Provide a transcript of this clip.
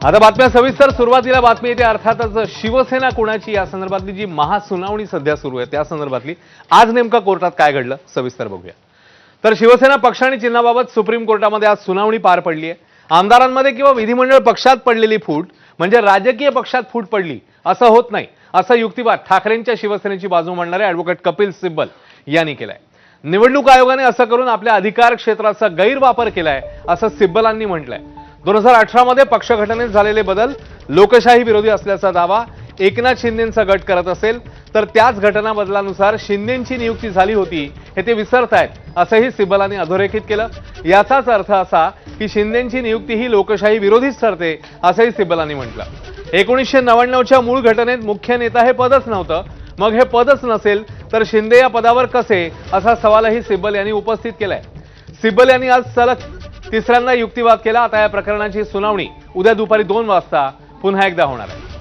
आता बातम्या सविस्तर. सुरुवातीला बातमी येते अर्थातच शिवसेना कोणाची या संदर्भातली जी महासुनावणी सध्या सुरू आहे त्या संदर्भातली. आज नेमका कोर्टात काय घडलं सविस्तर बघूया. तर शिवसेना पक्ष आणि चिन्हाबाबत सुप्रीम कोर्टामध्ये आज सुनावणी पार पडली आहे. आमदारांमध्ये किंवा विधिमंडळ पक्षात पडलेली फूट म्हणजे राजकीय पक्षात फूट पडली असं होत नाही, असा युक्तिवाद ठाकरेंच्या शिवसेनेची बाजू मांडणारे ॲडव्होकेट कपिल सिब्बल यांनी केलाय. निवडणूक आयोगाने असं करून आपल्या अधिकार क्षेत्राचा गैरवापर केलाय असं सिब्बलांनी म्हटलंय. 2018 मध्ये पक्षघटनेत झालेले बदल लोकशाही विरोधी असल्याचा दावा एकनाथ शिंदेंचा गट करत असेल तर त्याच घटना बदलानुसार शिंदेंची नियुक्ती झाली होती हे ते विसरतायत असंही सिब्बलांनी अधोरेखित केलं. याचाच अर्थ असा की शिंदेंची नियुक्ती ही लोकशाही विरोधीच ठरते असंही सिब्बलांनी म्हटलं. 1999च्या मूळ घटनेत मुख्य नेता हे पदच नव्हतं, मग हे पदच नसेल तर शिंदे या पदावर कसे असा सवालही सिब्बल यांनी उपस्थित केलाय. सिब्बल यांनी आज सलग तिसऱ्यांदा युक्तिवाद केला. आता या प्रकरणाची सुनावणी उद्या दुपारी 2 वाजता पुन्हा एकदा होणार आहे.